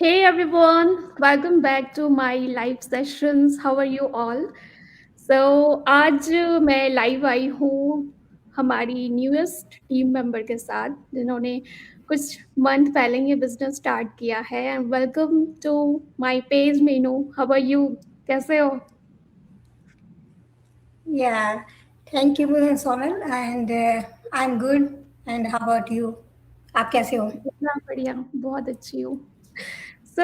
Hey everyone, welcome back to my live sessions. How are you all? आज मैं live आई हूँ हमारी newest team member के साथ जिन्होंने कुछ मंथ पहले ये बिजनेस स्टार्ट किया है and welcome to my page Meenu. How are you? कैसे हो? Yeah, thank you, Sonal, and I'm good. And how about you? आप कैसे हो? बढ़िया बढ़िया, बहुत अच्छी हूँ। सो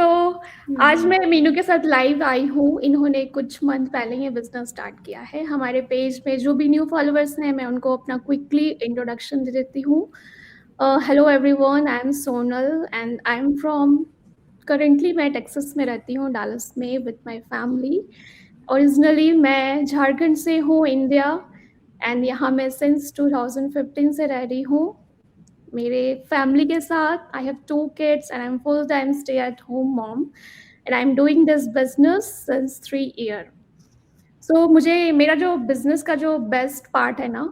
आज मैं मीनू के साथ लाइव आई हूँ। इन्होंने कुछ मंथ पहले ये बिजनेस स्टार्ट किया है। हमारे पेज में जो भी न्यू फॉलोअर्स हैं मैं उनको अपना क्विकली इंट्रोडक्शन दे देती हूँ। Hello everyone, I am Sonal and I am from currently मैं टेक्सास में रहती हूँ, डालस में विद माय फैमिली। ओरिजिनली मैं झारखंड से हूँ, इंडिया, एंड यहाँ मैं सिंस 2015 से रह रही हूँ मेरे फैमिली के साथ। I have 2 kids and I am full time stay at home mom and I am doing this business since 3 year. So मुझे मेरा जो बिज़नेस का जो बेस्ट पार्ट है ना,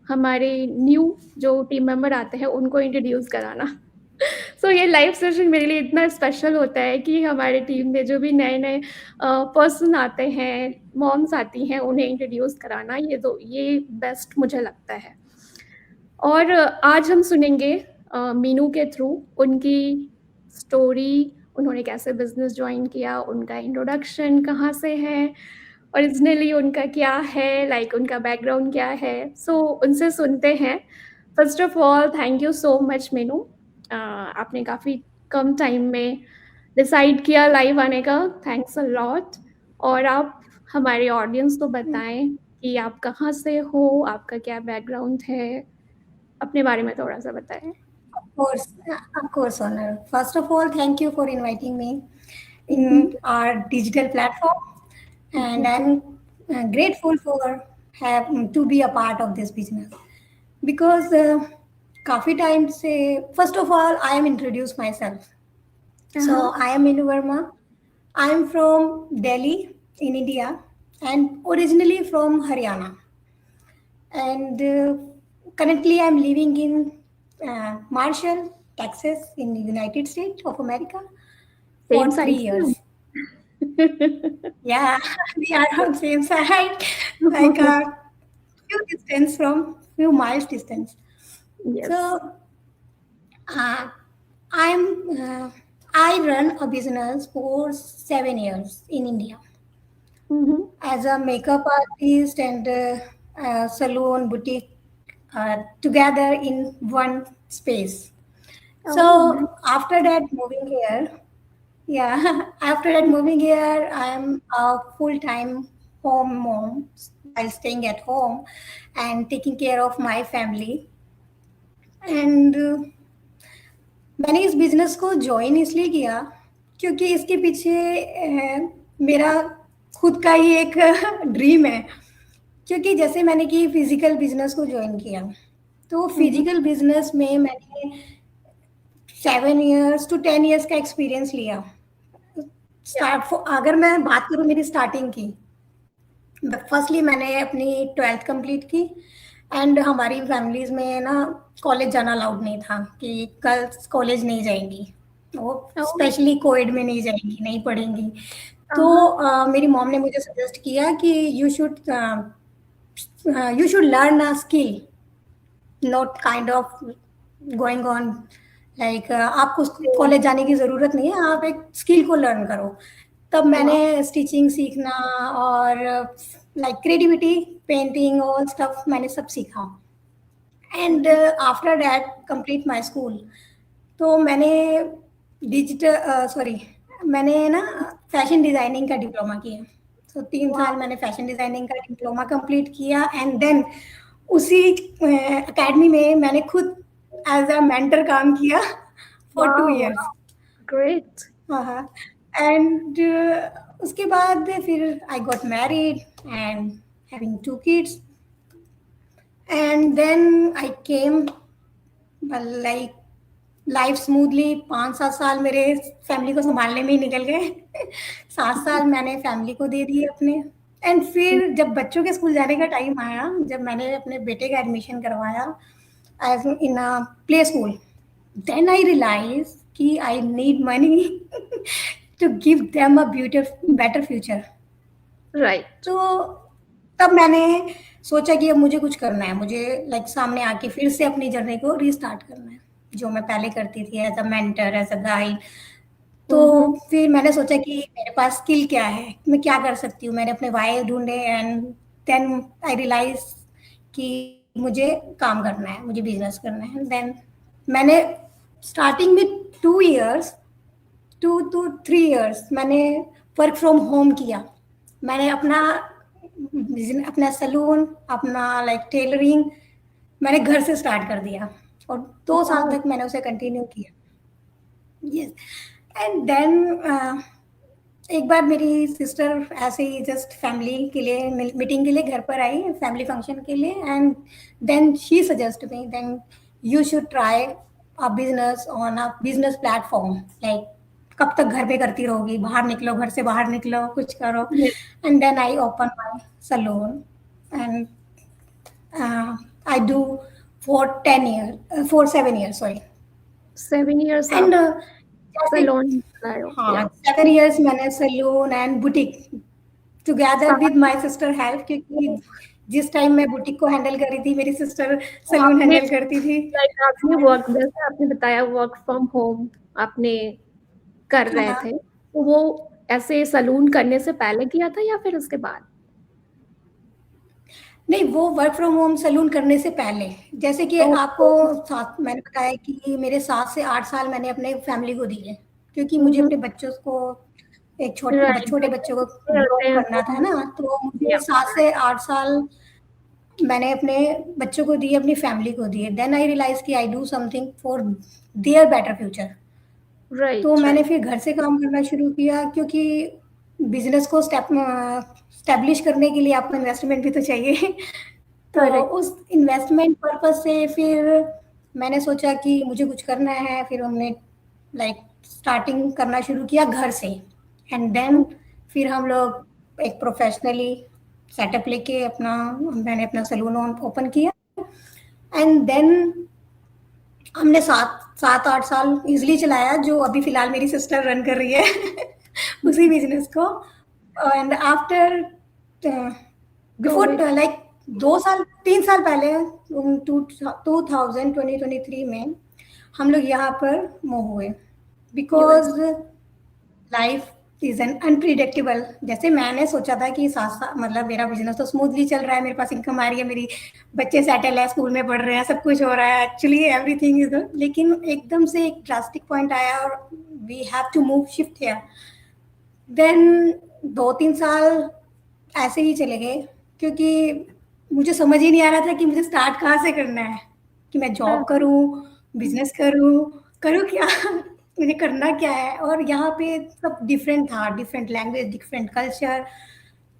हमारे न्यू जो टीम मेंबर आते हैं उनको इंट्रोड्यूस कराना। ये लाइव सेशन मेरे लिए इतना स्पेशल होता है कि हमारे टीम में जो भी नए-नए पर्सन आते हैं, मॉम्स आती हैं, उन्हें इंट्रोड्यूस कराना, ये बेस्ट मुझे लगता है। और आज हम सुनेंगे मीनू के थ्रू उनकी स्टोरी, उन्होंने कैसे बिज़नेस जॉइन किया, उनका इंट्रोडक्शन कहाँ से है, ओरिजिनली उनका क्या है, लाइक उनका बैकग्राउंड क्या है। उनसे सुनते हैं। First of all thank you so much Meenu. आपने काफ़ी कम टाइम में डिसाइड किया लाइव आने का, थैंक्स अ लॉट। और आप हमारे ऑडियंस को बताएँ कि आप कहाँ से हो, आपका क्या बैकग्राउंड है? अपने बारे में थोड़ा-सा बताएँ। Of course, Sonal. First of all, thank you for inviting me hmm, hmm. in our digital platform, and जी, I'm grateful for have to be a part of this business because काफी time से first of all I am introduce myself. हाँ, So I am Minu Verma. I am from Delhi in India and originally from Haryana. And currently I'm living in Marshall, Texas, in the United States of America same for three side से हम। years. Yeah, we are on same side, like a few miles distance. Yes. So uh, I'm I run a business for 7 years in India hmm, hmm. as a makeup artist and salon boutique together in one space. Oh! Nice. So after that moving here, yeah, after that moving here, I am a full-time home mom while staying at home and taking care of my family. And मैंने इस business को join इसलिए किया क्योंकि इसके पीछे मेरा खुद का ही एक ड्रीम है क्योंकि जैसे मैंने कि फिजिकल बिजनेस को ज्वाइन किया तो हुँ, हुँ। फिजिकल बिजनेस में मैंने 7 इयर्स टू 10 इयर्स का एक्सपीरियंस लिया या स्टार्ट अगर मैं बात करूं मेरी स्टार्टिंग की फर्स्टली मैंने अपनी 12th कंप्लीट की एंड हमारी फैमिलीज में ना कॉलेज जाना अलाउड नहीं था कि गर्ल्स कॉलेज नहीं जाएंगी वो ओह! स्पेशली कोएड में नहीं जाएंगी नहीं पढ़ेंगी हाँ, तो हाँ। मेरी मॉम ने मुझे सजेस्ट किया कि you should learn a skill not kind of going on like आपको सेम। कॉलेज जाने की ज़रूरत नहीं है आप एक स्किल को लर्न करो तब वाह! मैंने स्टिचिंग सीखना और like creativity painting all stuff मैंने सब सीखा and after that complete my school तो मैंने डिजिटल सॉरी मैंने ना फैशन डिज़ाइनिंग का डिप्लोमा किया तो 3 साल वाओ! मैंने फैशन डिज़ाइनिंग का डिप्लोमा कंप्लीट किया एंड देन उसी एकेडमी में मैंने खुद एज अ मेंटर काम किया for two wow! Years wow! Great. हाँ हाँ एंड उसके बाद फिर I got married and having 2 kids and then I came like life smoothly 5-7 साल मेरे फैमिली को संभालने में ही निकल गए 7 साल मैंने फैमिली को दे दिए अपने एंड फिर जब बच्चों के स्कूल जाने का टाइम आया जब मैंने अपने बेटे का एडमिशन करवाया as in a play school then I realize कि I need money to give them a better future. Right. तो तब मैंने सोचा कि अब मुझे कुछ करना है, मुझे सामने आके फिर से अपनी जर्नी को रीस्टार्ट करना है, जो मैं पहले करती थी as a mentor, as a guide. तो हम्म। फिर मैंने सोचा कि मेरे पास स्किल क्या है, मैं क्या कर सकती हूँ। मैंने अपने वाई ढूंढे एंड देन आई रियलाइज कि मुझे काम करना है, मुझे बिजनेस करना है। देन मैंने स्टार्टिंग में 2 इयर्स 2 to 3 इयर्स मैंने वर्क फ्रॉम होम किया। मैंने अपना सैलून, अपना टेलरिंग मैंने घर से स्टार्ट कर दिया, और 2 साल तक मैंने उसे कंटिन्यू किया। यस। एंड देन एक बार मेरी सिस्टर ऐसे ही जस्ट फैमिली के लिए मीटिंग के लिए घर पर आई, फैमिली फंक्शन के लिए, and then she suggest me, then you should try a business on a business platform. कब तक घर पे करती रहोगी, बाहर निकलो, घर से बाहर निकलो, कुछ करो। And then I open my salon and I do for 7 years, sorry। 7 years and आप जैसे सैलून चलाए हो, हाँ, या 7 इयर्स मैंने सैलून एंड बुटीक टुगेदर साथ विद माय सिस्टर हेल्प, क्योंकि जिस टाइम मैं बुटीक को हैंडल कर रही थी, मेरी सिस्टर सैलून आपने, हैंडल करती थी। लाइक आपने वर्क, जैसे आपने बताया वर्क फ्रॉम होम आपने कर रहे हाँ, थे, तो वो ऐसे सैलून करने से पहले किया था या फिर उसके बाद? नहीं, वो वर्क फ्रॉम होम सैलून करने से पहले। जैसे कि ओ, आपको साथ मैंने बताया कि मेरे 7 से 8 साल मैंने अपने फैमिली को दिए, क्योंकि मुझे हम्म। अपने बच्चों को एक राइट, छोटे बच्चों को ग्रो रहते हैं करना तो था ना, तो मुझे या 7 से 8 साल मैंने अपने बच्चों को दिए, अपनी फैमिली को दिए। देन आई रियलाइज कि I do something for their better future. तो राइट मैंने राइट। फिर घर से काम करना शुरू किया, क्योंकि बिजनेस को स्टेब्लिश करने के लिए आपको इन्वेस्टमेंट भी तो चाहिए। तो करेक्ट। उस इन्वेस्टमेंट पर्पज से फिर मैंने सोचा कि मुझे कुछ करना है। फिर हमने लाइक स्टार्टिंग करना शुरू किया घर से, एंड देन फिर हम लोग एक प्रोफेशनली सेटअप लेके मैंने अपना सैलून ओपन किया। एंड देन हमने 7 8 साल इजिली चलाया, जो अभी फिलहाल मेरी सिस्टर रन कर रही है उसी बिजनेस को। And after before Covid. 2 साल 3 साल पहले, 2023 में हम लोग यहाँ पर मूव हुए, US. Because life is an unpredictable. जैसे मैंने सोचा था कि साथ साथ मेरा बिजनेस तो स्मूथली चल रहा है, मेरे पास इनकम आ रही है, मेरी बच्चे सेटल है, स्कूल में पढ़ रहे हैं, सब कुछ हो रहा है, एक्चुअली एवरीथिंग इज, लेकिन एकदम से एक ड्रास्टिक पॉइंट आया और we have to move shift here. Then 2 3 साल ऐसे ही चले गए, क्योंकि मुझे समझ ही नहीं आ रहा था कि मुझे स्टार्ट कहाँ से करना है, कि मैं जॉब करूँ, बिजनेस करूँ, करूँ क्या मुझे करना क्या है। और यहाँ पे सब डिफरेंट था, डिफरेंट लैंग्वेज, डिफरेंट कल्चर,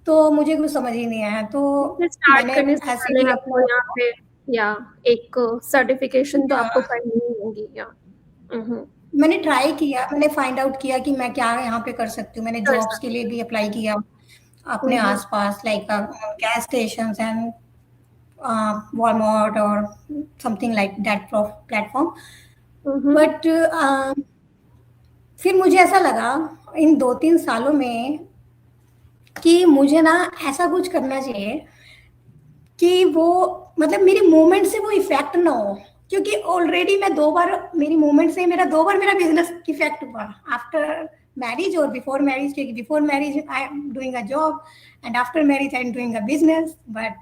तो मुझे कुछ समझ ही नहीं आया। तो स्टार्ट मैंने करने से ऐसे पहले ही आपको अपना यहाँ पे या एक सर्टिफिकेशन तो आपको या, करनी ही होगी या मैंने ट्राई किया, मैंने फाइंड आउट किया कि मैं क्या यहाँ पे कर सकती हूँ। मैंने कर जॉब्स के सकते लिए भी अप्लाई किया अपने हैं। आसपास, gas station and Walmart or something like that platform। But फिर मुझे ऐसा लगा इन 2 3 सालों में कि मुझे ना ऐसा कुछ करना चाहिए कि वो मेरी मूवमेंट से वो इफेक्ट ना हो, क्योंकि ऑलरेडी मैं 2 बार मेरी मूवमेंट से मेरा 2 बार मेरा बिजनेस इफेक्ट हुआ, आफ्टर मैरिज और बिफोर मैरिज। क्योंकि before marriage I am doing a job and after marriage I am doing a business. But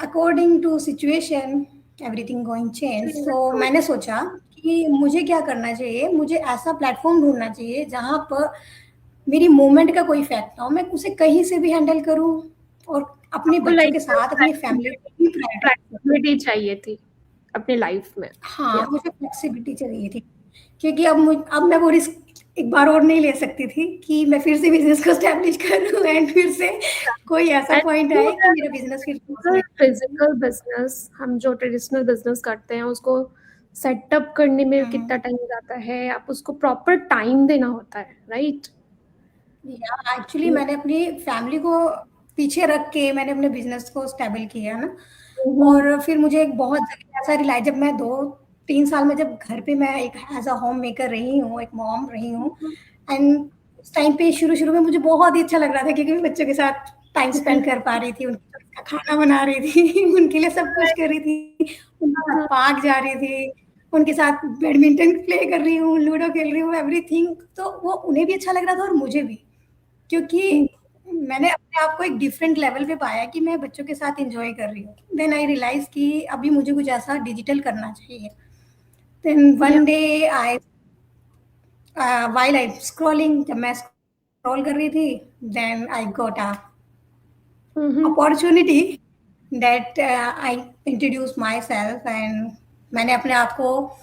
according to situation everything going change. तो मैंने सोचा कि मुझे क्या करना चाहिए, मुझे ऐसा प्लेटफॉर्म ढूंढना चाहिए जहाँ पर मेरी मूवमेंट का कोई इफेक्ट ना हो, मैं उसे कहीं से भी हैंडल करूँ, और अपने आपको बच्चों लाइक के साथ अपनी फैमिली को भी प्रायोरिटी दूँ। फ्लेक्सिबिलिटी चाहिए थी अपने लाइफ में, हाँ, या मुझे फ्लेक्सिबिलिटी चाहिए थी, क्योंकि अब मैं वो रिस्क एक बार और नहीं ले सकती थी कि मैं फिर से बिजनेस को स्टैब्लिश करूँ एंड फिर से कोई ऐसा पॉइंट आए कि मेरा बिजनेस फिर से। फिजिकल बिजनेस, हम जो ट्रेडिशनल बिजनेस करते हैं उसको सेटअप करने में हम्म, कितना टाइम जाता है, आप उसको प्रॉपर टाइम देना होता है, राइट? या एक्चुअली मैंने अपनी फैमिली को पीछे रख के मैंने अपने बिजनेस को स्टेबल किया ना। और फिर मुझे एक बहुत जगह ऐसा रिलाई, जब मैं 3 साल में जब घर पे मैं एक एज़ अ होम मेकर रही हूँ, एक मॉम रही हूँ, एंड उस टाइम पे शुरू-शुरू में मुझे बहुत ही अच्छा लग रहा था क्योंकि मैं बच्चों के साथ टाइम स्पेंड कर पा रही थी, उनके साथ खाना बना रही थी, उनके लिए सब कुछ कर रही थी, उनके साथ हाँ, पार्क जा रही थी, उनके साथ बैडमिंटन प्ले कर रही हूँ, लूडो खेल रही हूँ, एवरीथिंग। तो वो उन्हें भी अच्छा लग रहा था और मुझे भी, क्योंकि मैंने अपने आप को एक डिफरेंट लेवल पे पाया कि मैं बच्चों के साथ एन्जॉय कर रही हूँ। देन आई रियलाइज़ कि अभी मुझे कुछ ऐसा डिजिटल करना चाहिए। देन या one day I while I scrolling, जब मैं स्क्रॉल कर रही थी, then I got a opportunity that I introduce myself, and मैंने अपने आप को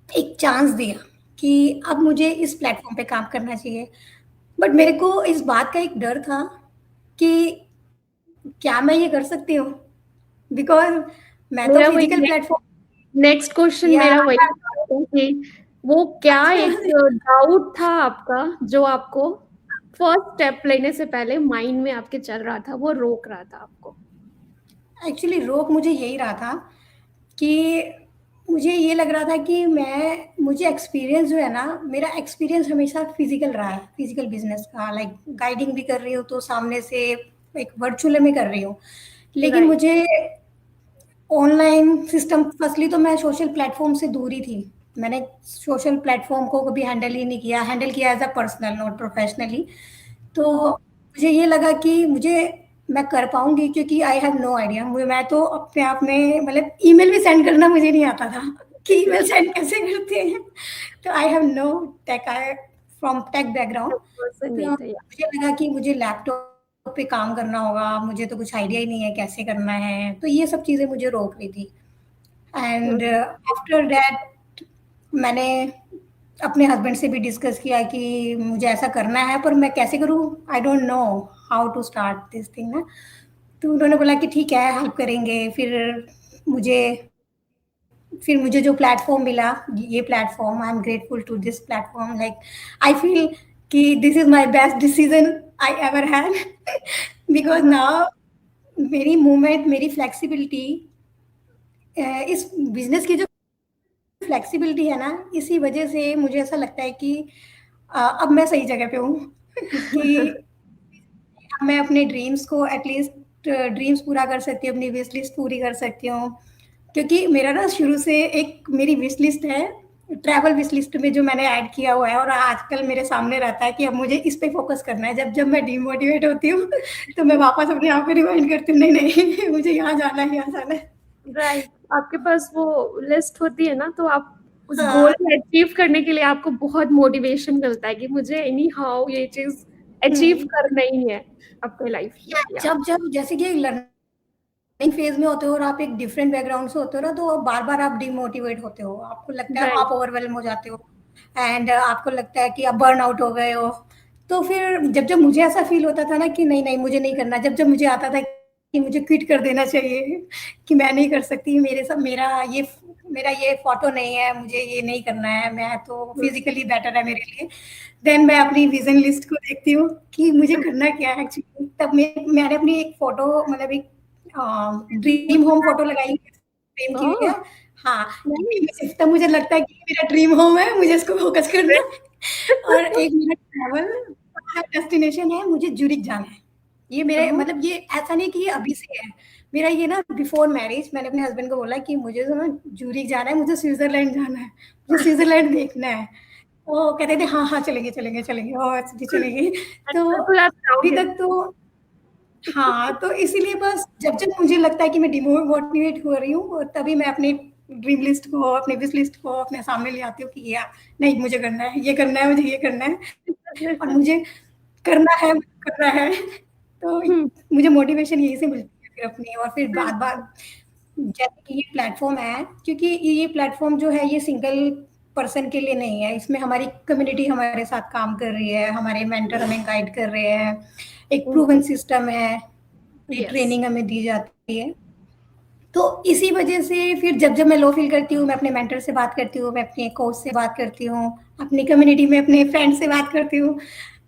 एक चांस दिया कि अब मुझे इस प्लेटफॉर्म पे काम करना चाहिए। बट मेरे को इस बात का एक डर था कि क्या मैं ये कर सकती हूँ? बिकॉज़ मैं तो मेरा वही फिजिकल प्लेटफॉर्म नेक्स्ट क्वेश्चन या मेरा वही था कि वो क्या अच्छा। एक डाउट था आपका जो आपको फर्स्ट स्टेप लेने से पहले माइंड में आपके चल रहा था, वो रोक रहा था आपको? एक्चुअली रोक मुझे यही रहा था कि मुझे ये लग रहा था कि मुझे एक्सपीरियंस जो है ना, मेरा एक्सपीरियंस हमेशा फिजिकल रहा है, फिजिकल बिजनेस का। लाइक गाइडिंग भी कर रही हूँ तो सामने से एक वर्चुअल में कर रही हूँ, लेकिन राइट। मुझे ऑनलाइन सिस्टम, फर्स्टली तो मैं सोशल प्लेटफॉर्म से दूर ही थी। मैंने सोशल प्लेटफॉर्म को कभी हैंडल ही नहीं किया, हैंडल किया as a personal not professionally. तो मुझे ये लगा कि मुझे मैं कर पाऊंगी, क्योंकि आई हैव नो आइडिया। मैं तो अपने आप में मतलब ईमेल भी सेंड करना मुझे नहीं आता था कि ईमेल सेंड कैसे करते हैं। तो I have no tech, I from tech background. Person तो नहीं था या मुझे लगा कि मुझे लैपटॉप पे काम करना होगा, मुझे तो कुछ आइडिया ही नहीं है कैसे करना है, तो ये सब चीज़ें मुझे रोक रही थी। एंड आफ्टर दैट मैंने अपने हस्बैंड से भी डिस्कस किया कि मुझे ऐसा करना है, पर मैं कैसे करूँ? I don't know how to start this thing ना। तो उन्होंने बोला कि ठीक है, हेल्प करेंगे। मुझे फिर मुझे जो प्लेटफ़ॉर्म मिला, ये platform, I am grateful to this platform. Like I feel कि this is my best decision I ever had because now मेरी मूवमेंट, मेरी फ्लेक्सिबिलिटी, इस बिज़नेस की जो फ्लेक्सिबिलिटी है ना, इसी वजह से मुझे ऐसा लगता है कि अब मैं सही जगह पे हूँ कि अब मैं अपने ड्रीम्स को एटलीस्ट ड्रीम्स पूरा कर सकती हूँ, अपनी विश लिस्ट पूरी कर सकती हूँ। क्योंकि मेरा ना शुरू से एक मेरी विश लिस्ट है, ट्रैवल विश लिस्ट में जो मैंने ऐड किया हुआ है, और आजकल मेरे सामने रहता है कि अब मुझे इस पे फ़ोकस करना है। जब-जब मैं डिमोटिवेट होती हूँ, तो मैं वापस अपने आप को रिमाइंड करती हूँ, नहीं-नहीं मुझे यहाँ जाना है, यहाँ जाना है। राइट, आपके पास वो लिस्ट होती है ना, तो आप उस गोल हाँ, को अचीव करने के लिए आपको बहुत मोटिवेशन मिलता है कि मुझे एनी हाउ ये चीज अचीव हुँ। करना ही है अपने लाइफ में। या या जब-जब जैसे कि लर्निंग फेज़ में होते हो और आप एक डिफरेंट बैकग्राउंड से होते हो ना, तो बार-बार आप डिमोटिवेट होते हो। आपको लगता है राइट। आप ओवरवेल्म हो जाते हो, एंड आपको लगता है कि आप बर्न आउट हो गए हो। तो फिर जब-जब मुझे ऐसा फ़ील होता था ना कि नहीं-नहीं मुझे नहीं करना, जब-जब मुझे आता था कि मुझे क्विट कर देना चाहिए, कि मैं नहीं कर सकती, मेरा ये फ़ोटो नहीं है, मुझे ये नहीं करना है, मैं तो फिज़िकली बेटर है मेरे लिए। देन मैं अपनी विज़न लिस्ट को देखती हूँ कि मुझे करना क्या है एक्चुअली। तब मैंने अपनी एक फ़ोटो, मतलब एक ड्रीम होम फ़ोटो लगाई फ्रेम की हुई ओह है। हाँ, नाइस। तब मुझे लगता है कि ये मेरा ड्रीम होम है, मुझे इसको फ़ोकस करना है। और एक मेरा ट्रैवल डेस्टिनेशन है, मुझे ज़ुरिच जाना है। ये मेरे ओह मतलब ये ऐसा नहीं कि ये अभी से है। मेरा ये ना बिफ़ोर मैरिज मैंने अपने हस्बैंड को बोला कि मुझे जो ना ज़ुरिच जाना है, मुझे स्विट्ज़रलैंड जाना है, मुझे स्विट्ज़रलैंड देखना है। वो कहते थे हाँ, हाँ, चलेंगे, चलेंगे, चलेंगे और जी चलेंगे। तो बिल्कुल आप अभी जाओगे। तक तो हाँ, तो इसीलिए बस जब-जब मुझे लगता है कि मैं डिमोटिवेट हो रही हूँ, और तभी मैं अपनी ड्रीम लिस्ट को, अपनी विश लिस्ट को अपने सामने ले आती हूँ कि या नहीं मुझे करना है, ये करना है, मुझे ये करना है और मुझे करना है, मुझे करना है। तो हम्म, मुझे मोटिवेशन यहीं से मिलती है फिर अपनी, और फिर बात-बात जैसे कि ये प्लेटफ़ॉर्म है, क्योंकि ये प्लेटफ़ॉर्म जो है ये सिंगल पर्सन के लिए नहीं है, इसमें हमारी कम्युनिटी हमारे साथ काम कर रही है, हमारे मेंटर हमें गाइड कर रहे हैं, एक प्रूवन सिस्टम है, ये यस। ट्रेनिंग हमें दी जाती है। तो इसी वजह से फिर जब-जब मैं लो फ़ील करती हूँ, मैं अपने मेंटर से बात करती हूँ, मैं अपने कोच से बात करती हूँ, अपनी कम्युनिटी में अपने फ्रेंड से बात करती हूँ।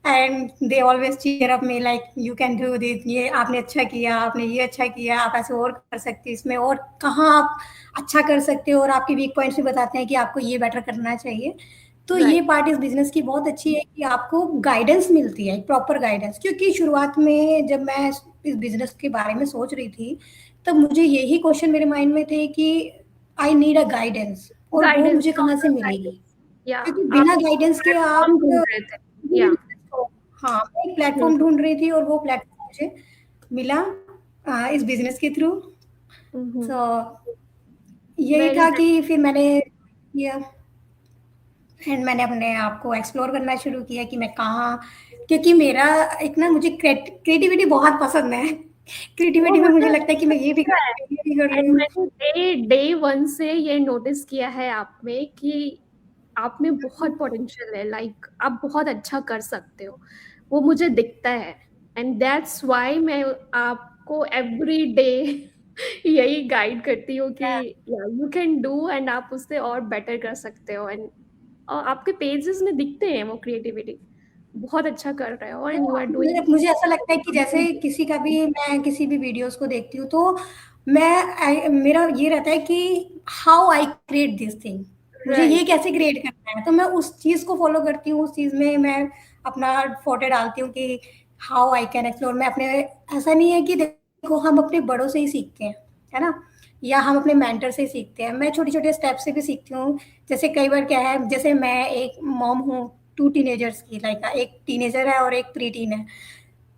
And they always cheer up me like you can do this, ये आपने अच्छा किया, आपने ये अच्छा किया, आप ऐसे और कर सकते हो इसमें, और कहाँ आप अच्छा कर सकते हो, और आपके वीक पॉइंट्स भी बताते हैं कि आपको ये बेटर करना चाहिए। तो ये राइट, पार्ट इस बिजनेस की बहुत अच्छी है कि आपको गाइडेंस मिलती है, प्रॉपर गाइडेंस। क्योंकि शुरुआत में जब मैं इस बिजनेस के बारे में सोच रही थी, तब मुझे यही क्वेश्चन मेरे माइंड में थे कि आई नीड अ गाइडेंस, और वो गाइडेंस, मुझे कहाँ से प्रॉपर मिलेगी? गाइडेंस, या क्योंकि आप बिना एक गाइडेंस के आप प्लेटफ़ॉर्म ढूँढ रहे थे, या हाँ, मैं एक हुँ, प्लेटफॉर्म ढूंढ रही थी, और वो प्लेटफॉर्म मुझे मिला इस बिजनेस के थ्रू। हुँ, हुँ, सो यही वेरी था नाइस। कि फिर मैंने किया, एंड मैंने अपने आप को एक्सप्लोर करना शुरू किया कि मैं कहाँ, क्योंकि मेरा एक ना, मुझे क्रिएटिविटी बहुत पसंद है। वो क्रिएटिविटी में मुझे मुझे लगता है कि मैं ये भी कर दिखता है, रही हूँ, ये भी कर रही एंड हूँ। मैंने डे 1 से ये नोटिस किया है आप में कि आप में बहुत पोटेंशियल है, लाइक आप बहुत अच्छा कर सकते हो। वो मुझे दिखता है, एंड दैट्स व्हाई मैं आपको एवरी डे यही गाइड करती हूँ कि या यू कैन डू, एंड आप उससे और बेटर कर सकते हो, एंड आपके पेजेस में दिखते हैं वो क्रिएटिविटी। बहुत अच्छा कर रहे हो एंड यू आर मुझे डूइंग मुझे ऐसा लगता है कि जैसे किसी का भी, मैं किसी भी वीडियोस को देखती हूँ, तो मेरा ये रहता है कि how I create this thing, मुझे ये राइट। कैसे क्रिएट करना है, तो मैं उस चीज को फॉलो करती हूँ, उस चीज में मैं अपना फोटो डालती हूँ कि हाउ आई कैन एक्सप्लोर। मैं अपने, ऐसा नहीं है कि देखो हम अपने बड़ों से ही सीखते हैं, है ना, या हम अपने मेंटर से ही सीखते हैं, मैं छोटे छोटे स्टेप से भी सीखती हूँ। जैसे कई बार क्या है, जैसे मैं एक मॉम हूँ टू टीनेजर्स की, लाइक एक टीनेजर है और एक प्री टीन है,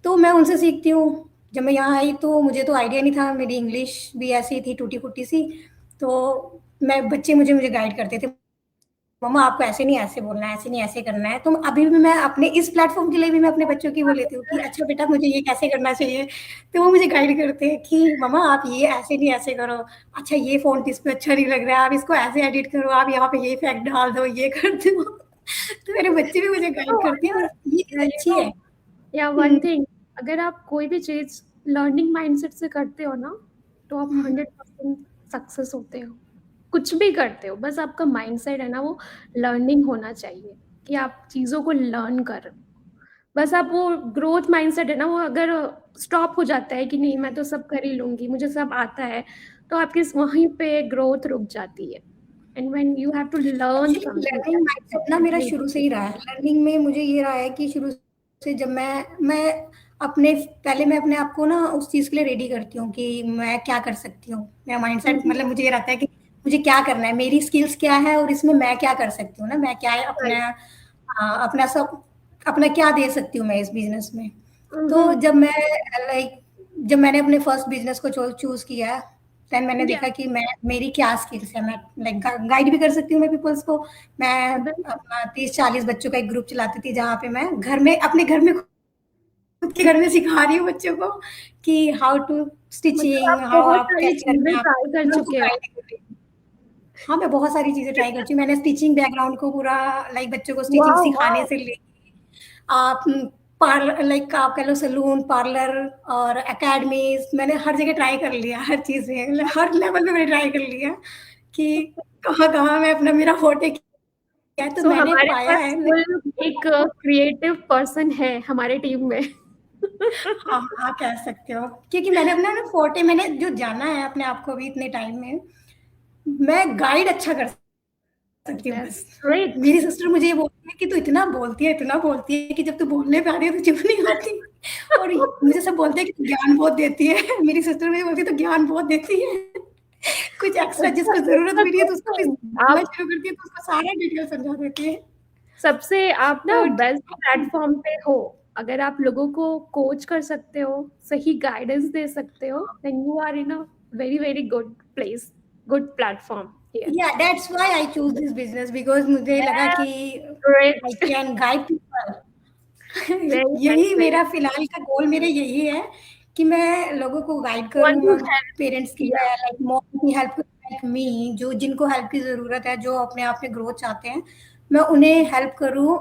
तो मैं उनसे सीखती हूँ। जब मैं यहाँ आई तो मुझे तो आइडिया नहीं था, मेरी इंग्लिश भी ऐसी थी टूटी फूटी सी, तो मैं बच्चे मुझे मुझे गाइड करते थे, मम्मा आपको ऐसे नहीं ऐसे बोलना है, ऐसे नहीं ऐसे करना है। तो अभी भी मैं अपने इस प्लेटफॉर्म के लिए भी मैं अपने बच्चों की वो लेती हूँ कि अच्छा बेटा मुझे ये कैसे करना चाहिए, तो वो मुझे गाइड करते हैं कि मम्मा आप ये ऐसे नहीं ऐसे करो, अच्छा ये फ़ॉन्ट इस पे अच्छा नहीं लग रहा है, आप इसको ऐसे एडिट करो, आप यहाँ पे ये इफेक्ट डाल दो, ये कर दो। तो मेरे बच्चे भी मुझे गाइड तो करते हैं, और ये चीज़ यू अच्छी नो, है। या वन हुँ, थिंग, अगर आप कोई भी चीज लर्निंग माइंडसेट से करते हो ना, तो आप हुँ। 100% सक्सेस होते हो। कुछ भी करते हो, बस आपका माइंडसेट है ना, वो लर्निंग होना चाहिए कि आप चीजों को लर्न कर रहे हो। बस आप वो ग्रोथ माइंडसेट है ना, वो अगर स्टॉप हो जाता है कि नहीं मैं तो सब कर ही लूंगी, मुझे सब आता है, तो आपकी वहीं पे ग्रोथ रुक जाती है। And when you have to learn actually something learning mindset ना मेरा शुरू से ही रहा है। लर्निंग में मुझे ये रहा है कि शुरू से जब मैं अपने पहले मैं अपने आप को ना उस चीज़ के लिए रेडी करती हूँ कि मैं क्या कर सकती हूँ। मेरा माइंडसेट मतलब मुझे ये रहता है कि मुझे क्या करना है, मेरी स्किल्स क्या है और इसमें मैं क्या कर सकती हूँ ना, मैं क्या अपना अपना सब अपना क्या दे सकती हूँ मैं इस बिज़नेस में। तो राइट। जब मैं लाइक जब मैंने अपने फर्स्ट बिज़नेस को चूज़ किया, देन मैंने या देखा कि मैं मेरी क्या स्किल्स है, मैं लाइक गाइड भी कर सकती हूँ मैं पीपल्स को। मैं अपना 30-40 बच्चों का एक ग्रुप चलाती थी, जहाँ पे मैं घर में अपने घर में खुद के घर में सिखा रही हूँ बच्चों को कि हाउ टू मतलब स्टिचिंग, आप हाउ बहुत आप सारी कैसे करते चीज़ें हैं, आप ट्राई कर मैं उनको चुके हो। गाइड कर रही हूँ। हाँ, मैं बहुत सारी चीज़ें ट्राई कर चुकी हूँ। मैंने स्टिचिंग बैकग्राउंड को पूरा लाइक बच्चों को स्टिचिंग वाओ! सिखाने वाओ! से लेके आप पार्लर लाइक आप कह लो सैलून, पार्लर और एकेडमीज़, मैंने हर जगह ट्राई कर लिया, हर चीज़ में मतलब हर लेवल पे मैंने ट्राई कर लिया कि कहाँ-कहाँ मैं अपना मेरा फोर्टे क्या है, तो सो मैंने हमारे पाया पास है फिर। फुल एक क्रिएटिव पर्सन है हमारे टीम में। हाँ, हाँ, कह सकते हो क्योंकि मैंने अपना ना फोर्टे मैंने जो जाना है अपने आप को अभी इतने टाइम में, मैं गाइड अच्छा कर सकती हूँ बस। That's great. मेरी सिस्टर मुझे ये बोलती है कि तू इतना बोलती है कि जब तू बोलने पे आ रही है तो चुप नहीं होती। और मुझे सब बोलते हैं कि तू ज्ञान बहुत देती है। मेरी सिस्टर मुझे बोलती है तू ज्ञान बहुत देती है। कुछ एक्स्ट्रा अच्छा, जिसको ज़रूरत इट्स अ भी नहीं है तो गुड उसको भी थिंग। बोलना आप शुरू करती है, तो उसको सारा डिटेल समझा देती है। सबसे आप ना तो बेस्ट प्लेटफ़ॉर्म पे हो। अगर आप लोगों को कोच कर सकते हो, सही गाइडेंस दे सकते हो, then you are in a very, very good place, good platform here. Yeah that's why I choose this business because मुझे लगा कि I great. Can guide people. Very nice, यही वेरी मेरा फिलहाल का गोल मेरा यही है कि मैं लोगों को गाइड वांट करूँ, टू मैं हेल्प। पेरेंट्स की या लाइक मॉम की हेल्प लाइक मी, जो जिनको हेल्प की ज़रूरत है, जो अपने आप में ग्रोथ चाहते हैं, मैं उन्हें हेल्प करूँ,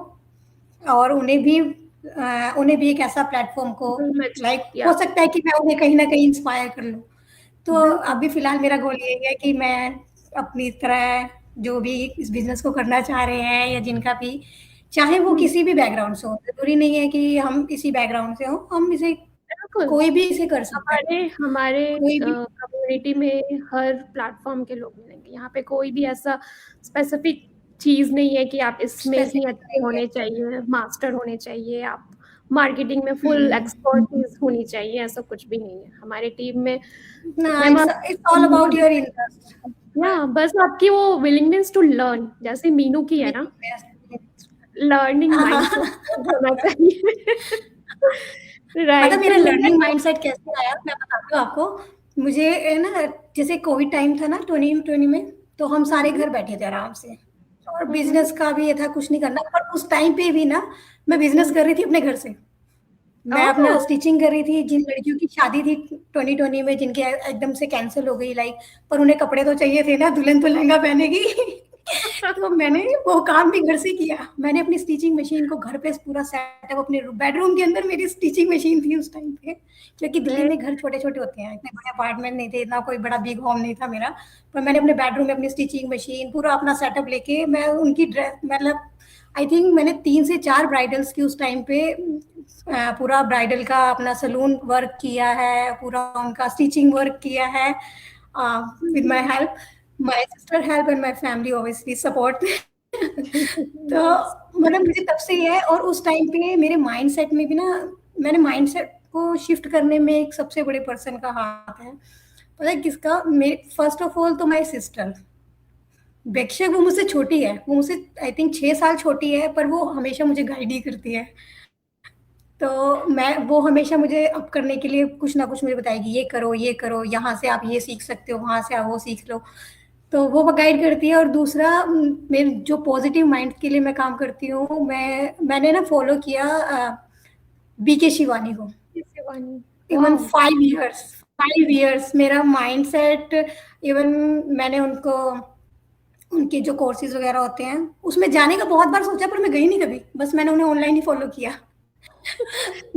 और उन्हें भी एक ऐसा प्लेटफ़ॉर्म को इमेज। लाइक या हो सकता है कि मैं उन्हें कहीं न कहीं इंस्पायर कर लूँ। तो बिल्कुल। अभी फिलहाल मेरा गोल यही है कि मैं अपनी तरह जो भी इस बिज़नेस को करना चाह रहे हैं या जिनका भी चाहे वो हुँ, किसी भी बैकग्राउंड से हो, ज़रूरी नहीं है कि हम इसी बैकग्राउंड से हों, हम इसे बिल्कुल। कोई भी इसे कर सकता है, हमारे हमारे कोई भी कम्युनिटी में हर प्लेटफ़ॉर्म के लोग मिलेंगे। यहाँ पे कोई भी ऐसा स्पेसिफ़िक चीज़ नहीं है कि आप इसमें ही स्पेसिफिक अच्छे नहीं है। होने चाहिए, मास्टर होने चाहिए, आप मार्केटिंग में फुल हुँ। एक्सपर्टीज़ होनी चाहिए, ऐसा कुछ भी नहीं है। हमारी टीम में ना, मैं it's all about your interest. या बस आपकी वो विलिंगनेस टू लर्न जैसे मीनू की है ना, लर्निंग हाँ, माइंडसेट हाँ। होना चाहिए। पता है राइट, तो मेरा मैं लर्निंग माइंडसेट कैसे आया? मैं बताती हूँ आपको। मुझे ना जैसे कोविड टाइम था ना 2020 में, तो हम हुँ, सारे हुँ, घर बैठे थे आराम से और हुँ, हुँ। बिज़नेस का भी ये था कुछ नहीं करना, पर उस टाइम पे भी ना मैं बिज़नेस हुँ। कर रही थी अपने घर से। मैं अपना ओह! स्टिचिंग कर रही थी, जिन लड़कियों की शादी थी 2020 में जिनकी एकदम से कैंसल हो गई लाइक, पर उन्हें कपड़े तो चाहिए थे ना, दुल्हन तो लहंगा पहनेगी। तो मैंने वो काम भी घर से किया। मैंने अपनी स्टिचिंग मशीन को घर पे पूरा सेटअप अपने बेडरूम के अंदर मेरी स्टिचिंग मशीन थी उस टाइम पे, क्योंकि दिल्ली वेरी में घर छोटे-छोटे होते हैं, इतने बड़े अपार्टमेंट नहीं थे, इतना कोई बड़ा बिग होम नहीं था मेरा। पर मैंने अपने बेडरूम में अपनी स्टिचिंग मशीन पूरा अपना सेटअप लेके मैं उनकी ड्रेस मतलब आई थिंक मैंने 3 से 4 ब्राइडल्स की उस टाइम पे पूरा ब्राइडल का अपना सैलून वर्क किया है, पूरा उनका स्टिचिंग वर्क किया है with my help, my sister help and my family obviously support. तो नाइस। मतलब मुझे तब से ही है और उस टाइम पे मेरे माइंडसेट में भी ना मैंने माइंडसेट को शिफ्ट करने में एक सबसे बड़े पर्सन का हाथ है। पता है किसका? मेरे फर्स्ट ऑफ ऑल तो माय सिस्टर। बेशक वो मुझसे छोटी है, वो मुझसे आई थिंक 6 साल छोटी है, पर वो हमेशा मुझे गाइड ही करती है। तो मैं वो हमेशा मुझे अप करने के लिए कुछ ना कुछ मुझे बताएगी, ये करो, यहाँ से आप ये सीख सकते हो, वहाँ से आप वो सीख लो। तो वो गाइड करती है और दूसरा मेरे जो पॉजिटिव माइंड के लिए मैं काम करती हूँ, मैंने ना फॉलो किया बीके शिवानी को। Shivani, even wow! 5 इयर्स मेरा माइंडसेट इवन मैंने उनको उनके जो कोर्सेज़ वगैरह होते हैं, उसमें जाने का बहुत बार सोचा पर मैं गई नहीं कभी। बस मैंने उन्हें ऑनलाइन ही फॉलो किया।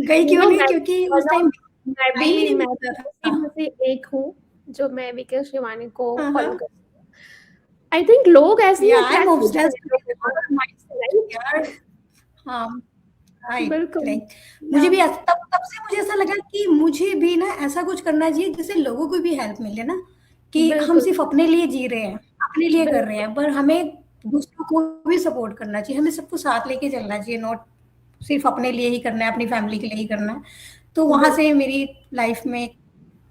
गई यू क्यों नो नहीं? मैं क्योंकि और उस ना टाइम टाइम ही नहीं मैं मिलता भी उसी था। में से एक हूँ, जो मैं वीके शिवानी को हाँ, फॉलो हाँ। करती हूँ। आई थिंक लोग ऐसे ही या आई एम अट्रैक्ट होते हैं ऑब्सेस्ड लोगों विद को, माइंडसेट राइट? यार। हाँ, राइट, बिल्कुल, लाइक या मुझे भी तब तब से मुझे ऐसा लगा कि मुझे भी ना ऐसा कुछ करना चाहिए जिससे लोगों को भी हेल्प मिले ना, कि हम बिल्कुल, सिर्फ़ अपने लिए जी रहे हैं, अपने लिए कर रहे बिल्कुल, हैं, पर हमें दूसरों को भी सपोर्ट करना चाहिए, हमें सबको साथ लेके चलना चाहिए, नॉट सिर्फ़ अपने लिए ही करना है, अपनी फैमिली के लिए ही करना है। तो वहाँ बिल्कुल। से मेरी लाइफ़ में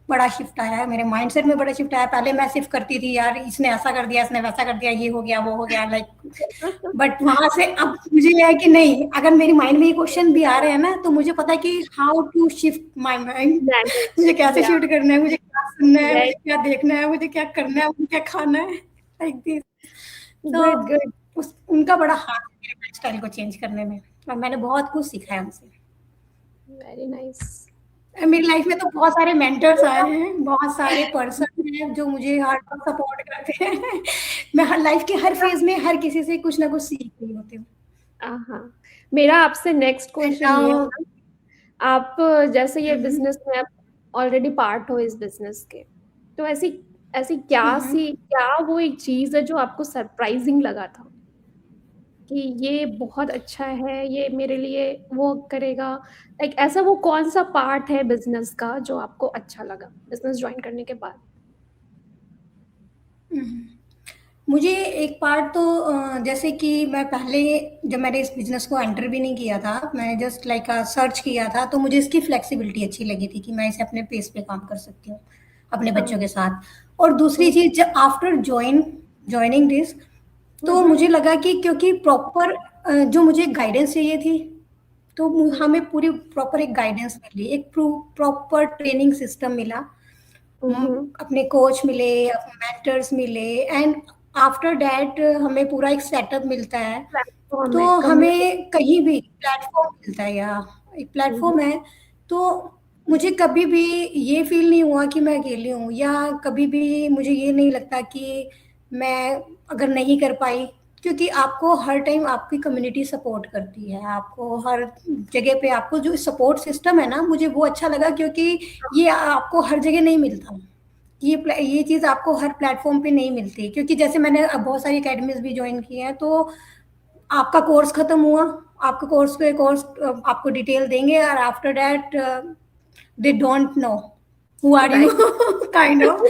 बड़ा शिफ्ट आया है, मेरे माइंडसेट में बड़ा शिफ्ट आया। पहले मैं सिर्फ़ करती थी यार इसने ऐसा कर दिया, इसने वैसा कर दिया, ये हो गया, वो हो गया लाइक, बट वहाँ से अब मुझे ये है कि नहीं, अगर मेरे माइंड में ये क्वेश्चन भी आ रहे हैं ना, तो मुझे पता है कि how to shift my mind. मुझे कैसे या शिफ्ट करना है, मुझे क्या सुनना है, मुझे वेरी क्या देखना है, मुझे क्या करना है, मुझे क्या खाना है, लाइक दिस। तो गुड, गुड, उस उनका बड़ा हाथ है मेरे लाइफ़स्टाइल को चेंज करने में और मैंने बहुत कुछ सीखा है उनसे। Very nice. मेरी लाइफ में तो बहुत सारे मेंटर्स आए हैं, बहुत सारे पर्सन हैं जो मुझे हर वक़्त सपोर्ट करते हैं। मैं हर लाइफ के हर फ़ेज़ में हर किसी से कुछ ना कुछ सीख रही होती हूँ। हाँ, मेरा आपसे नेक्स्ट एंड क्वेश्चन ये है नाउ ना, आप जैसे ये हुँ, हुँ। बिज़नेस में आप ऑलरेडी पार्ट हो इस बिज़नेस के, तो ऐसी ऐसी हुँ, हुँ। क्या वो एक चीज़ है जो आपको सरप्राइज़िंग लगा था, कि ये बहुत अच्छा है, ये मेरे लिए वो करेगा, लाइक ऐसा वो कौन-सा पार्ट है बिज़नेस का जो आपको अच्छा लगा, बिज़नेस जॉइन करने के बाद? हुँ, हुँ। मुझे एक पार्ट तो जैसे कि मैं पहले जब मैंने इस बिज़नेस को एंटर भी नहीं किया था, मैंने जस्ट लाइक सर्च किया था, तो मुझे इसकी फ्लेक्सिबिलिटी अच्छी लगी थी कि मैं इसे अपने पेस पे काम कर सकती हूँ, अपने हाँ, बच्चों के साथ। और दूसरी हुँ, चीज़ ज आफ्टर जॉइनिंग दिस, हुँ, तो हुँ, मुझे लगा कि क्योंकि प्रॉपर जो मुझे गाइडेंस चाहिए थी, तो हुँ, हमें पूरी प्रॉपर एक गाइडेंस मिली, एक प्रॉपर ट्रेनिंग सिस्टम मिला। हुँ, हुँ, अपने कोच मिले, मेंटर्स मिले एंड आफ्टर दैट हमें पूरा एक सेटअप मिलता है। प्लेटफ़ॉर्म तो है, कम्युनिटी। हमें कहीं भी प्लेटफ़ॉर्म मिलता है या एक हुँ, हुँ, प्लेटफ़ॉर्म है, तो मुझे कभी भी ये फ़ील नहीं हुआ कि मैं अकेली हूँ या कभी भी मुझे ये नहीं लगता कि मैं अगर नहीं कर पाई, क्योंकि आपको हर टाइम आपकी कम्युनिटी सपोर्ट करती है, आपको हर जगह पे आपको जो सपोर्ट सिस्टम है ना, मुझे वो अच्छा लगा क्योंकि ये आपको हर जगह नहीं मिलता। ये चीज़ आपको हर प्लेटफ़ॉर्म पे नहीं मिलती क्योंकि जैसे मैंने अब बहुत सारी अकेडमीज़ भी जॉइन की हैं, तो आपका कोर्स खत्म हुआ, आपका कोर्स आपको डिटेल देंगे और after that they don't know who are you right. Kind of.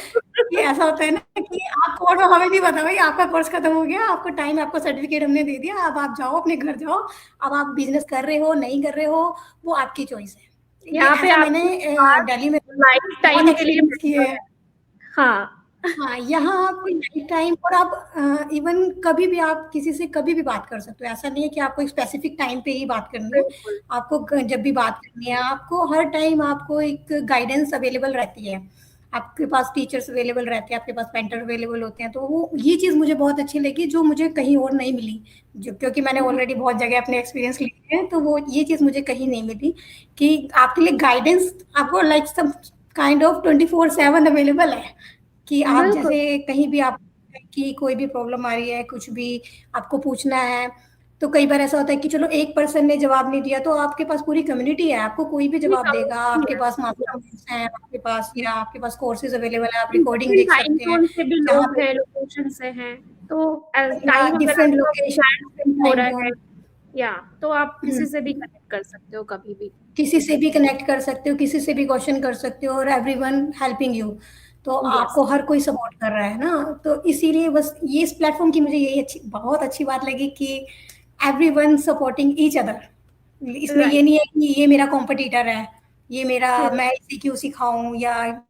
ये ऐसा होता है ना कि आप कोर्स हमें नहीं पता भाई, आपका कोर्स खत्म हो गया, आपको टाइम, आपको सर्टिफिकेट हमने दे दिया, अब आप जाओ अपने घर जाओ। अब आप बिजनेस कर रहे हो नहीं कर रहे हो, वो आपकी चॉइस है। ये यहाँ पे ऐसा मैंने आपके पास दिल्ली में लाइफ बहुत टाइम के लिए एक्सपीरियंस किए मेंटर हैं। है। हाँ। हाँ, यहाँ आपको लाइफ टाइम, और आप इवन कभी भी आप किसी से कभी भी बात कर सकते हो। ऐसा नहीं है कि आपको एक स्पेसिफिक टाइम पे ही बात करनी है। बिल्कुल। आपको जब भी बात करनी है, आपको हर टाइम आपको एक गाइडेंस अवेलेबल रहती है। आपके पास टीचर्स अवेलेबल रहते हैं, आपके पास मेंटर अवेलेबल होते हैं। तो वो ये चीज़ मुझे बहुत अच्छी लगी, जो मुझे कहीं और नहीं मिली। जो क्योंकि मैंने ऑलरेडी बहुत जगह अपने एक्सपीरियंस लिए हैं, तो वो ये चीज़ मुझे कहीं नहीं मिली कि आपके लिए गाइडेंस आपको like some kind of 24/7 available है। कि आप बिल्कुल। जैसे कहीं भी आप की कोई भी प्रॉब्लम आ रही है, कुछ भी आपको पूछना है, तो कई बार ऐसा होता है कि चलो एक पर्सन ने जवाब नहीं दिया, तो आपके पास पूरी कम्युनिटी है, आपको कोई भी ये जवाब देगा। कम्युनिटी आपके है। पास मास्टरमाइंड्स हैं, आपके पास या आपके पास कोर्सेज अवेलेबल है, आप रिकॉर्डिंग डिफरेंट देख टाइम सकते हैं। जोन से भी जहाँ लोग पे हैं, लोकेशन से हैं, तो या टाइम अगर डिफरेंट आपका लोकेशन, प्लान डिफरेंट हो टाइम रहा है, जोन। या तो आप किसी से भी कनेक्ट कर सकते हो कभी भी। किसी से भी कनेक्ट कर सकते हो, किसी से भी क्वेश्चन कर सकते हो, और एवरीवन हेल्पिंग यू। तो यस। आपको हर कोई सपोर्ट कर रहा है ना, तो इसीलिए बस ये इस प्लेटफॉर्म की मुझे यही बहुत अच्छी बात लगी कि एवरीवन सपोर्टिंग ईच अदर। इसमें ये राइट। नहीं है कि ये मेरा कॉम्पिटिटर है, ये मेरा, मैं इसे क्यों सिखाऊं, या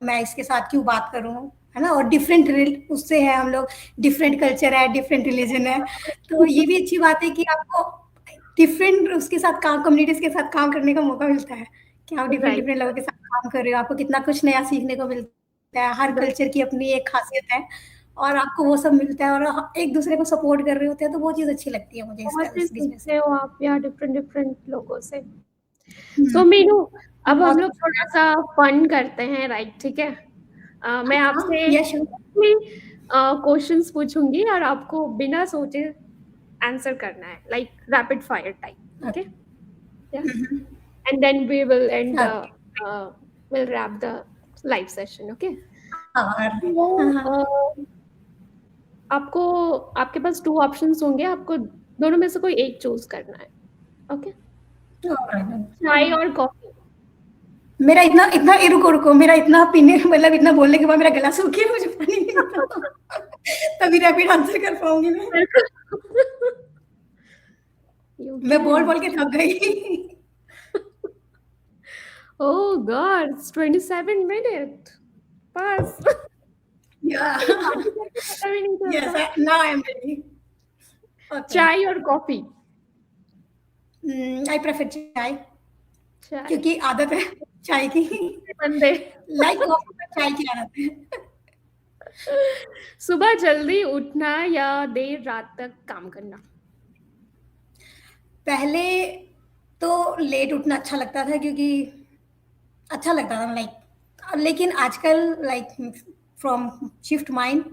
मैं इसके साथ क्यों बात करूं, है ना। और डिफरेंट उससे है हम लोग, डिफरेंट कल्चर है, डिफरेंट रिलीजन है। तो ये भी अच्छी बात है कि आपको डिफरेंट उसके साथ काम, कम्युनिटीज के साथ काम करने का मौका मिलता है कि आप डिफरेंट राइट। डिफरेंट लोगों के साथ काम कर रहे हो। आपको कितना कुछ नया सीखने को मिलता है, हर कल्चर की अपनी एक खासियत है, और आपको वो सब मिलता है, और एक दूसरे को सपोर्ट कर रहे होते हैं। तो वो चीज़ अच्छी लगती है मुझे बहुत चीज इस बिजनेस सीखते हो आप या डिफरेंट डिफरेंट लोगों से। सो में। मीनू, अब हम बहुत। लोग थोड़ा सा फन करते हैं, राइट? ठीक है। मैं हाँ, आपसे यश। क्वेश्चंस पूछूंगी और आपको बिना सोचे आंसर करना है, like rapid fire type. Okay? Yeah and then we will end the okay. Will wrap the live session. Okay? और हाँ, तो आपको, आपके पास 2 ऑप्शंस होंगे, आपको दोनों में से कोई एक चूज करना है। ओके? चाय हाँ। और कॉफी? मेरा इतना इतना रुको रुको, मेरा इतना पीने, मतलब इतना बोलने के बाद मेरा गला सूख गया, मुझे पानी नहीं मिला। तभी रैपिड आंसर कर पाऊंगी मैं। You मैं बोल can. बोल के थक गई। Oh God, it's 27 minutes. पास। या बाकी करके पता भी नहीं यस, चलता। Now I am ready. Okay. चाय और कॉफी? आई प्रेफर चाय, चाय। क्योंकि आदत है चाय की। बंदे। लाइक कॉफी पर चाय की आदत है। सुबह जल्दी उठना या देर रात तक काम करना? पहले तो लेट उठना अच्छा लगता था, क्योंकि अच्छा लगता था लाइक, लेकिन आजकल लाइक फ्रॉम शिफ्ट माइंड,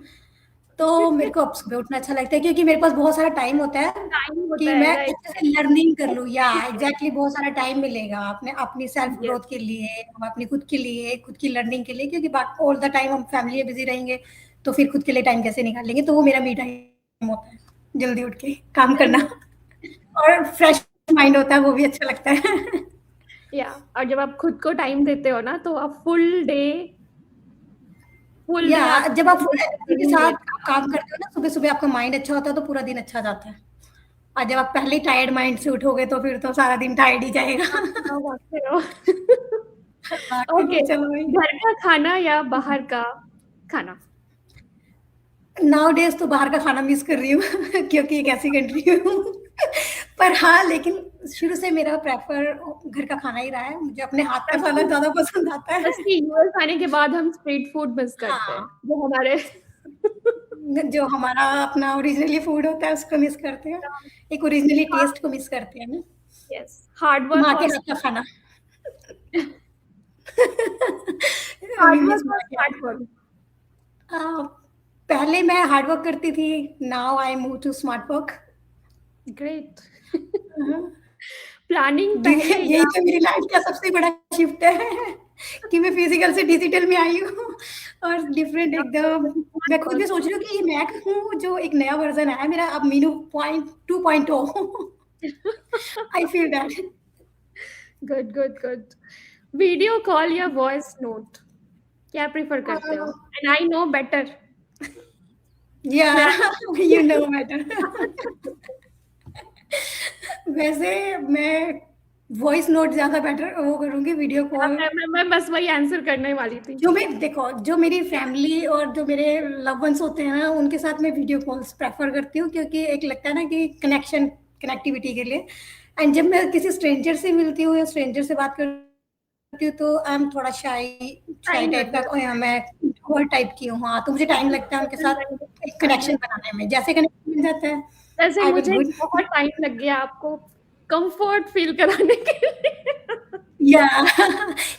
तो मेरे को अब सुबह उठना अच्छा लगता है, क्योंकि मेरे पास बहुत सारा टाइम होता है टाइम होता कि है, मैं राइट? अच्छे से लर्निंग कर लूँ। या एग्जैक्टली, बहुत सारा टाइम मिलेगा अपने अपनी सेल्फ यस। ग्रोथ के लिए, हम अपनी खुद के लिए, खुद की लर्निंग के लिए, क्योंकि बाकी ऑल द टाइम हम फैमिली में बिजी रहेंगे, तो फिर खुद के लिए टाइम कैसे निकालेंगे। तो वो मेरा मी टाइम होता है, जल्दी उठ के काम करना, और फ्रेश माइंड होता है, वो भी अच्छा लगता है। या और जब आप खुद को टाइम देते हो ना, तो आप फुल डे या आप जब आप फुल एनर्जी के रनिंग साथ देते काम करते हो ना, सुबह सुबह आपका माइंड अच्छा होता है, तो पूरा दिन अच्छा जाता है। और जब आप पहले ही टायर्ड माइंड से उठोगे, तो फिर तो सारा दिन टायर्ड ही जाएगा। हो, भागते रहो। हाँ, ओके। चलो भाई। घर का खाना या बाहर का खाना? नाउ डेज तो बाहर का खाना मिस कर रही हूँ, क्योंकि एक ऐसी कंट्री हूँ। पर हाँ, लेकिन शुरू से मेरा प्रेफर घर का खाना ही रहा है। मुझे अपने हाथ का खाना ज्यादा पसंद आता है। जैसे यूएस आने के बाद हम स्ट्रीट फूड मिस करते हैं, हाँ, जो हमारे जो हमारा अपना ओरिजिनली फूड होता है, उसको मिस करते हैं। एक ओरिजिनली टेस्ट को मिस करते हैं ना, यस, हार्ड वर्क माँ के और हाथ का खाना। वी हार्ड मिस वर्क और माँ के स्मार्ट वर्क? हाथ। पहले मैं हार्ड वर्क करती थी, now I move to smart work. Great. Planning पहले यही या तो मेरी लाइफ का सबसे बड़ा शिफ्ट है। कि मैं फिजिकल से डिजिटल में आई हूँ और डिफरेंट एकदम। मैं खुद भी सोच रही हूँ कि ये मैं हूँ जो एक नया वर्जन आया मेरा, अब Meenu point 2.0। I feel that. Good good good. Video call या वॉइस नोट, क्या प्रेफर करते हो? And I know better. या मैं यू नो मैटर। वैसे मैं वॉइस नोट ज्यादा बेटर वो करूंगी, वीडियो कॉल। मैं बस वही आंसर करने वाली थी। जो मैं देखो, जो मेरी फैमिली और जो मेरे लव वंस होते हैं ना, उनके साथ मैं वीडियो कॉल्स प्रेफर करती हूँ, क्योंकि एक लगता है ना कि कनेक्टिविटी के लिए। एंड जब मैं किसी स्ट्रेंजर से मिलती हूँ या स्ट्रेंजर से बात करती हूँ तो आई एम थोड़ा शाई शाई टाइम टाइप लग का, जाता है। मैं इंट्रोवर्ट टाइप की हूँ। हाँ, तो मुझे टाइम लगता है उनके साथ कनेक्शन बनाने में। जैसे कनेक्शन मिल जाता है, वैसे आई विल मुझे गुड। बहुत टाइम लग गया आपको कंफर्ट फील कराने के लिए। या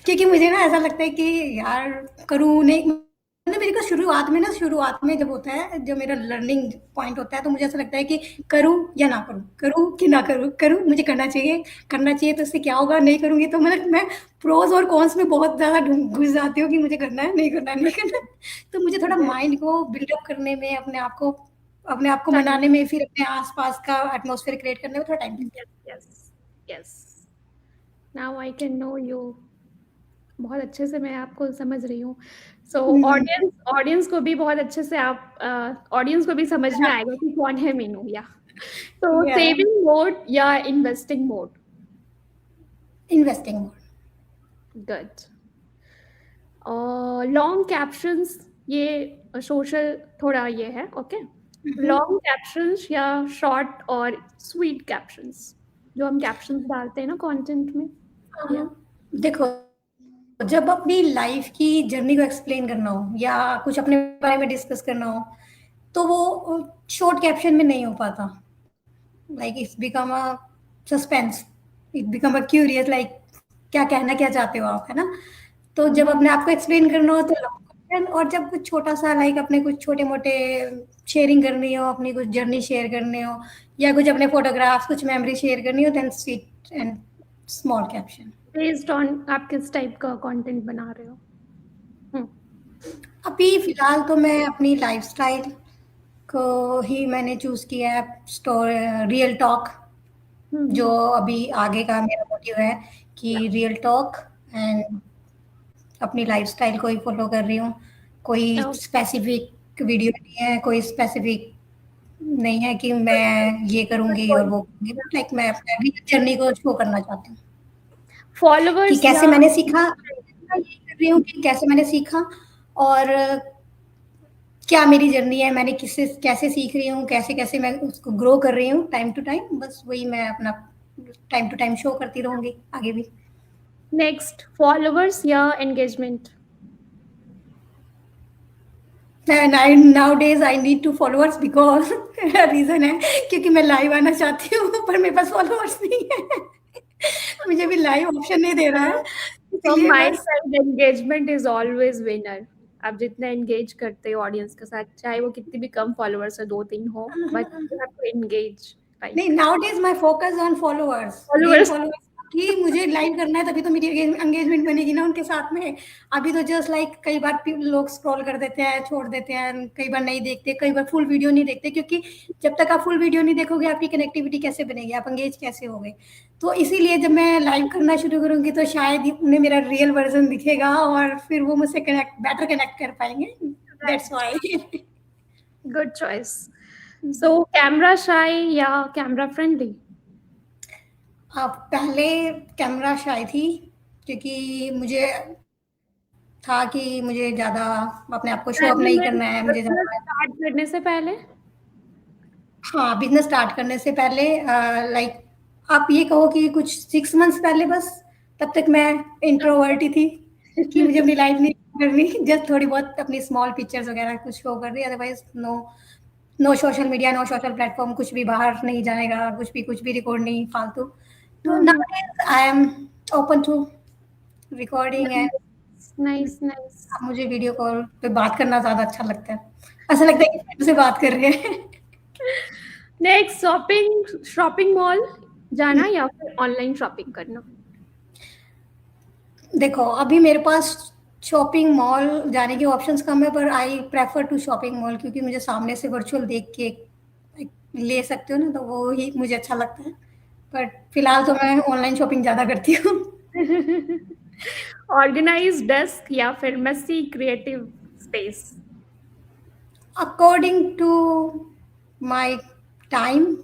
क्योंकि मुझे ना ऐसा लगता है कि यार करूँ नहीं, मतलब मेरे को शुरुआत में जब होता है, जो मेरा लर्निंग पॉइंट होता है, तो मुझे ऐसा लगता है कि करूँ या ना करूँ, करूँ कि ना करूँ, करूँ मुझे करना चाहिए तो इससे क्या होगा, नहीं करूँगी तो मतलब मैं प्रोज और कॉन्स में बहुत ज़्यादा घुस जाती हूँ कि मुझे करना है, नहीं करना है, नहीं करना है। तो मुझे थोड़ा माइंड को बिल्डअप करने में, अपने आप को टाइम। मनाने में, फिर अपने आस-पास का एटमॉस्फेयर क्रिएट करने में थोड़ा टाइम लगता है। Yes yes yes. Now I can know you. बहुत अच्छे से मैं आपको समझ रही हूँ। सो हुँ, ऑडियंस ऑडियंस को भी बहुत अच्छे से आप ऑडियंस को भी समझ में आएगा कि कौन है मीनू। या तो या सेविंग मोड या investing mode? Investing mode. Good. Long captions, ये सोशल थोड़ा ये है, ओके। लॉन्ग कैप्शंस या शॉर्ट और स्वीट कैप्शंस, जो हम कैप्शंस डालते हैं ना कंटेंट में। या देखो, जब अपनी लाइफ की जर्नी को एक्सप्लेन करना हो या कुछ अपने बारे में डिस्कस करना हो, तो वो शॉर्ट कैप्शन में नहीं हो पाता। Like it's become a suspense, it become a curious, like क्या कहना क्या चाहते हो आप, है ना? तो जब अपने आप को एक्सप्लेन करना हो तो लॉन्ग कैप्शन, और जब कुछ छोटा सा लाइक अपने कुछ छोटे मोटे शेयरिंग करनी हो, अपनी कुछ जर्नी शेयर करनी हो, या कुछ अपने फोटोग्राफ्स कुछ मेमोरी शेयर करनी हो, then sweet and small caption. Based on आप किस टाइप का कंटेंट बना रहे हो। हम्म। अभी फिलहाल तो मैं अपनी लाइफस्टाइल को ही मैंने चूज किया है, रियल टॉक। जो हम्म। अभी आगे का मेरा मोटिव है कि या रियल टॉक एंड अपनी लाइफस्टाइल को ही फॉलो कर रही हूँ। कोई स्पेसिफिक वीडियो नहीं है, कोई स्पेसिफिक नहीं है कि मैं ये करूंगी और वो करूंगी, बट लाइक मैं अपनी जर्नी को शो करना चाहती हूँ कि फॉलोवर्स या कैसे मैंने सीखा, ये कर रही हूँ कि कैसे मैंने सीखा, और क्या मेरी जर्नी है, मैंने किससे कैसे सीख रही हूँ, कैसे-कैसे मैं उसको ग्रो कर रही हूँ टाइम टू टाइम, बस वही मैं अपना टाइम टू टाइम शो करती रहूँगी आगे भी। नेक्स्ट, फॉलोवर्स या engagement? And I nowadays I need to followers because reason है क्योंकि मैं लाइव आना चाहती हूँ पर मेरे पास फॉलोअर्स नहीं है। मुझे भी लाइव ऑप्शन नहीं दे रहा है, फ्रॉम इसलिए माय बस। Side engagement is always winner. आप जितना एंगेज करते हो ऑडियंस के साथ, चाहे वो कितनी भी कम फॉलोवर्स हो, 2-3 हो, but you have to engage, नहीं, right? Nowadays my focus on followers, gain followers. Followers, कि मुझे लाइव करना है तभी तो मेरी एंगेजमेंट बनेगी ना उनके साथ में। अभी तो जस्ट लाइक कई बार लोग स्क्रॉल कर देते हैं, छोड़ देते हैं, कई बार नहीं देखते, कई बार फुल वीडियो नहीं देखते, क्योंकि जब तक आप फुल वीडियो नहीं देखोगे आपकी कनेक्टिविटी कैसे बनेगी, आप एंगेज कैसे होगे? तो इसीलिए जब मैं लाइव करना शुरू करूँगी तो शायद ही उन्हें मेरा रियल वर्ज़न दिखेगा और फिर वो मुझसे कनेक्ट कर पाएँगे। That's right. Why. Good choice. So camera shy या कैमरा फ्रेंडली? पहले कैमरा शाय थी, क्योंकि मुझे था कि मुझे ज़्यादा अपने आप को शो ऑफ नहीं करना है, मुझे बिजनेस ज़्यादा। स्टार्ट करने से पहले? हाँ, बिज़नेस स्टार्ट करने से पहले लाइक आप ये कहो कि कुछ 6 मंथ्स पहले बस, तब तक मैं इंट्रोवर्ट ही थी कि मुझे अपनी लाइफ़ नहीं करनी, जस्ट थोड़ी बहुत अपनी स्मॉल पिक्चर्स वगैरह कुछ शो कर रही है, otherwise no, no social media, no social platform, कुछ भी बाहर नहीं जाएगा, कुछ भी रिकॉर्ड नहीं फालतू। तो nowadays I am open to recording and nice nice nice. अब मुझे वीडियो कॉल पे बात करना ज़्यादा अच्छा लगता है। ऐसा लगता है कि फ्रेंड से बात कर रहे हैं। नेक्स्ट, शॉपिंग मॉल जाना या फिर ऑनलाइन शॉपिंग करना? देखो अभी मेरे पास शॉपिंग मॉल जाने के ऑप्शंस कम है, पर I prefer to shopping mall, क्योंकि मुझे सामने से वर्चुअल देख के ले सकते हो ना, तो वो ही मुझे अच्छा लगता है। बट फिलहाल तो मैं ऑनलाइन शॉपिंग ज़्यादा करती हूँ। ऑर्गेनाइज्ड डेस्क या फिर messy creative space? According to my time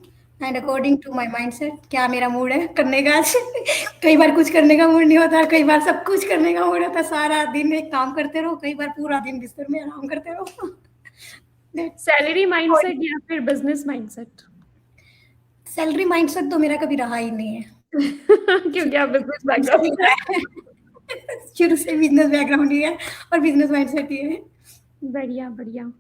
and according to my mindset, क्या मेरा मूड है करने का आज। कई बार कुछ करने का मूड नहीं होता, कई बार सब कुछ करने का मूड होता है। सारा दिन एक काम करते रहो, कई बार पूरा दिन बिस्तर में आराम करते रहो। सैलरी माइंडसेट या फिर बिजनेस माइंडसेट? सैलरी माइंडसेट तो मेरा कभी रहा ही नहीं है। क्योंकि आप बिजनेस बैकग्राउंड। शुरू से बिजनेस बैकग्राउंड ही है और बिजनेस माइंडसेट ही है। बढ़िया बढ़िया।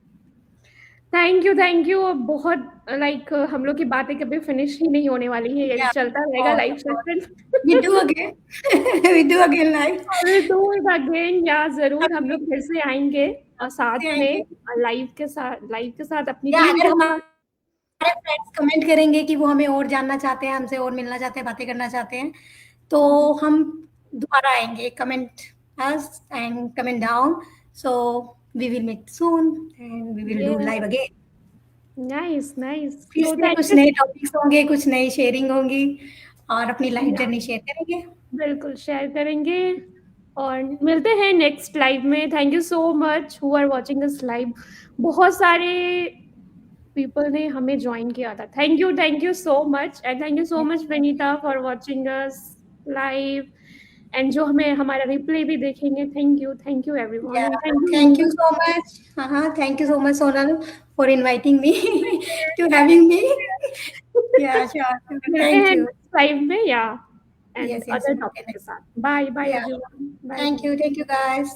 Thank you. बहुत लाइक हम लोग की बातें कभी फिनिश ही नहीं होने वाली है, ये Yeah, चलता रहेगा और life session. we do again. We do again live. Do it again, या जरूर हम लोग फिर से आएंगे और साथ में आएंगे। लाइव के साथ अपनी या टीम अगर के साथ। हमारे फ्रेंड्स कमेंट करेंगे कि वो हमें और जानना चाहते हैं, हमसे और मिलना चाहते हैं, बातें करना चाहते हैं, तो हम दोबारा आएंगे। Comment us and comment down, so we will meet soon and we will do live again. Nice nice. फिर तो से थैंक कुछ यू। नए टॉपिक्स होंगे, कुछ नई शेयरिंग होंगी और अपनी लाइफ जर्नी शेयर करेंगे। बिल्कुल शेयर करेंगे और मिलते हैं नेक्स्ट लाइव में। Thank you so much who are watching this live. बहुत सारे पीपल ने हमें ज्वाइन किया था। Thank you so much and thank you so much Vinita for watching us live, and जो हमें हमारा रिप्ले भी देखेंगे। Thank you everyone, Yeah, thank thank you. you so much. Thank you so much, Sonal, for inviting me to having me. Yeah, sure. मिलते Thank हैं you. Next live में या and Yes, yes. Other Okay, topic के साथ। Bye bye yeah. Everyone, bye. Thank you. Thank you, guys.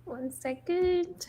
1 second।